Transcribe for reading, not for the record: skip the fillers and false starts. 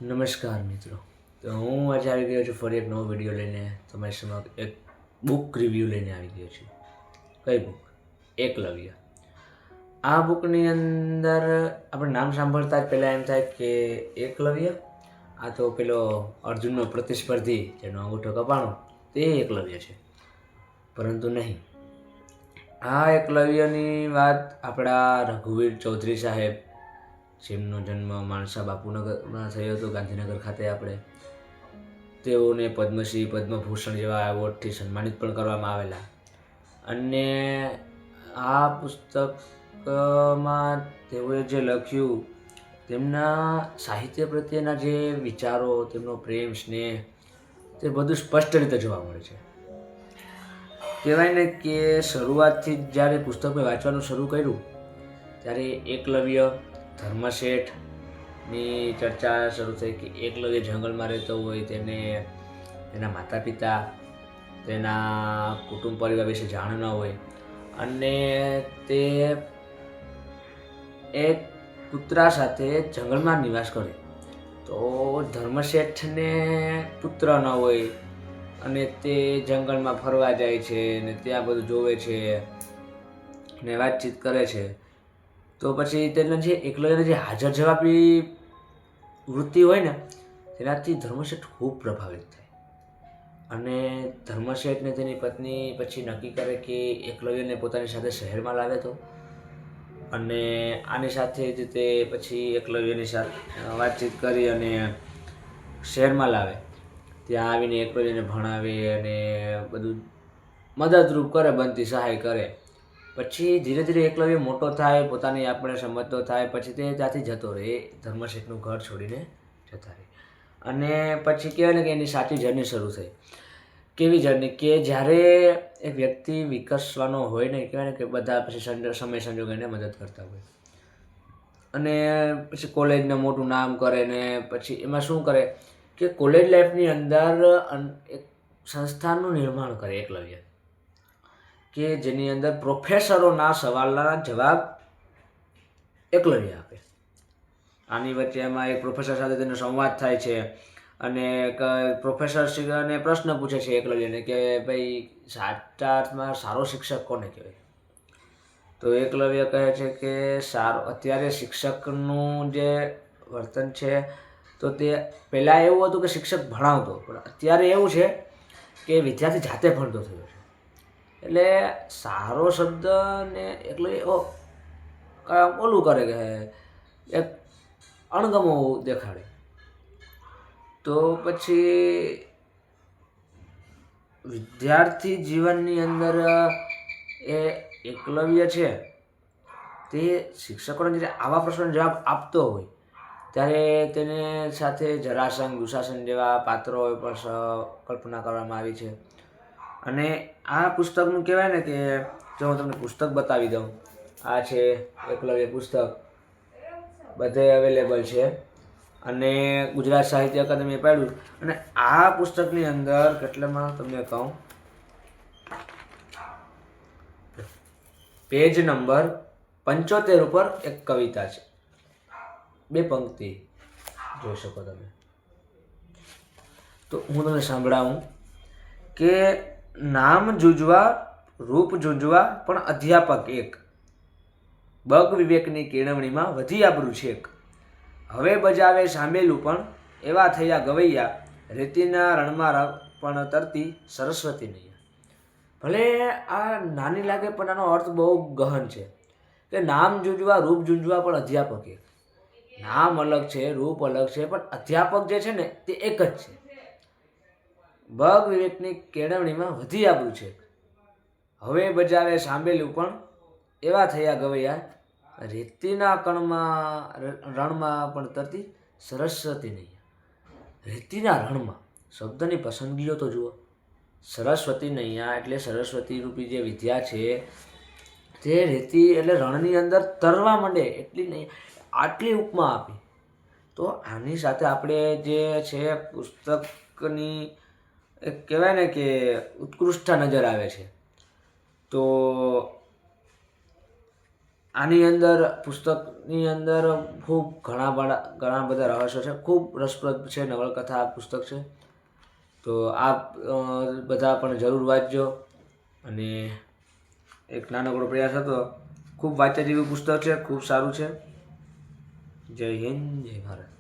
નમસ્કાર મિત્રો. તો હું આજે આવી ગયો છું ફરી એક નવો વિડીયો લઈને. તમારી સમક્ષ એક બુક રિવ્યૂ લઈને આવી ગયો છું. કઈ બુક? એકલવ્ય. આ બુકની અંદર આપણે નામ સાંભળતા જ પહેલાં એમ થાય કે એકલવ્ય, આ તો પેલો અર્જુનનો પ્રતિસ્પર્ધી જેનો અંગૂઠો કપાણો તે એકલવ્ય છે. પરંતુ નહીં, આ એકલવ્યની વાત આપણા રઘુવીર ચૌધરી સાહેબ, જેમનો જન્મ માણસા બાપુનગરમાં થયો હતો, ગાંધીનગર ખાતે. તેઓને પદ્મશ્રી, પદ્મભૂષણ જેવા એવોર્ડથી સન્માનિત પણ કરવામાં આવેલા. અને આ પુસ્તકમાં તેઓએ જે લખ્યું, તેમના સાહિત્ય પ્રત્યેના જે વિચારો, તેમનો પ્રેમ, સ્નેહ, તે બધું સ્પષ્ટ રીતે જોવા મળે છે. કહેવાય ને કે શરૂઆતથી જ જ્યારે પુસ્તક મેં વાંચવાનું શરૂ કર્યું ત્યારે એકલવ્ય, ધર્મશેઠની ચર્ચા શરૂ થઈ કે એકલવ્ય જંગલમાં રહેતો હોય, તેને તેના માતા પિતા, તેના કુટુંબ પરિવાર વિશે જાણ ન હોય, અને તે એક કૂતરા સાથે જંગલમાં નિવાસ કરે. તો ધર્મશેઠને પુત્ર ન હોય અને તે જંગલમાં ફરવા જાય છે ને ત્યાં બધું જોવે છે ને વાતચીત કરે છે. તો પછી તેના જે એકલવ્યને જે હાજર જવાબી વૃત્તિ હોય ને, તેનાથી ધર્મશેઠ ખૂબ પ્રભાવિત થાય. અને ધર્મશેઠને તેની પત્ની પછી નક્કી કરે કે એકલવ્યને પોતાની સાથે શહેરમાં લાવે તો. અને આની સાથે જ તે પછી એકલવ્યની સાથે વાતચીત કરી અને શહેરમાં લાવે. ત્યાં આવીને એકલવ્યને ભણાવે અને બધું મદદરૂપ કરે, બનતી સહાય કરે. પછી ધીરે ધીરે એકલવ્ય મોટો થાય, પોતાની આપણે સમજતો થાય, પછી તે ત્યાંથી જતો રહે, ધર્મશેઠનું ઘર છોડીને જતા રહે. અને પછી કહેવાય ને કે એની સાચી જર્ની શરૂ થઈ. કેવી જર્ની? કે જ્યારે એક વ્યક્તિ વિકસવાનો હોય ને, કહેવાય ને કે બધા પછી સમય સંજોગ એને મદદ કરતા હોય, અને પછી કોલેજને મોટું નામ કરે ને પછી એમાં શું કરે કે કોલેજ લાઈફની અંદર એક સંસ્થાનું નિર્માણ કરે એકલવ્ય, કે જેની અંદર પ્રોફેસરોના સવાલના જવાબ એકલવ્ય આપે. આની વચ્ચે એમાં એક પ્રોફેસર સાથે તેનો સંવાદ થાય છે અને એક પ્રોફેસર શિક્ષકને પ્રશ્ન પૂછે છે એકલવ્યને કે ભાઈ સાચા અર્થમાં સારો શિક્ષક કોને કહેવાય? તો એકલવ્ય કહે છે કે અત્યારે શિક્ષકનું જે વર્તન છે, તો તે પહેલાં એવું હતું કે શિક્ષક ભણાવતો, પણ અત્યારે એવું છે કે વિદ્યાર્થી જાતે ભણતો થયો છે. એટલે સારો શબ્દ ને એકલવ્ય ઓલું કરે કે એક અણગમો દેખાડે. તો પછી વિદ્યાર્થી જીવનની અંદર એ એકલવ્ય છે તે શિક્ષકોને જ્યારે આવા પ્રશ્નોનો જવાબ આપતો હોય ત્યારે તેને સાથે જરાસંઘ, દુશાસન જેવા પાત્રોએ પણ કલ્પના કરવામાં આવી છે. અને આ પુસ્તકનું કહેવાય ને કે જો હું તમને પુસ્તક બતાવી દઉં, આ છે એકલવ્ય પુસ્તક, બધે અવેલેબલ છે અને ગુજરાત સાહિત્ય અકાદમીએ પાડ્યું. અને આ પુસ્તકની અંદર કેટલામાં તમને કહું, પેજ નંબર 75 ઉપર એક કવિતા છે, 2 પંક્તિ જોઈ શકો તમે. તો હું તમને સંભળાવું કે નામ જુજવા, રૂપ જુજવા, પણ અધ્યાપક એક, બગ વિવેકની કેળવણીમાં વધી આબરૂ છેક. હવે બજાવે સાંભેલું પણ એવા થયા ગવૈયા, રેતીના રણમાં પણ તરતી સરસ્વતી નહીં. ભલે આ નાની લાગે પણ આનો અર્થ બહુ ગહન છે કે નામ જુજવા, રૂપ જુજવા, પણ અધ્યાપક એક. નામ અલગ છે, રૂપ અલગ છે, પણ અધ્યાપક જે છે ને તે એક જ છે. બગ વિવેકની કેળવણીમાં વધી આબરૂ છે, હવે બજાવે સાંભેલું પણ એવા થયા ગવૈયા, રેતીના રણમાં પણ તરતી સરસ્વતી નહીં. રેતીના રણમાં, શબ્દની પસંદગીઓ તો જુઓ. સરસ્વતી નૈયા એટલે સરસ્વતી રૂપી જે વિદ્યા છે તે રેતી એટલે રણની અંદર તરવા માંડે એટલી નહીં, આટલી ઉપમા આપી. તો આની સાથે આપણે જે છે પુસ્તકની એક કહેવાય ને કે ઉત્કૃષ્ટતા નજર આવે છે. તો આની અંદર પુસ્તકની અંદર ખૂબ ઘણા બધા રહસ્યો છે. ખૂબ રસપ્રદ છે નવલકથા આ પુસ્તક છે. તો આપ બધા પણ જરૂર વાંચજો. અને એક નાનકડો પ્રયાસ હતો. ખૂબ વાંચવા જેવું પુસ્તક છે, ખૂબ સારું છે. જય હિન્દ, જય ભારત.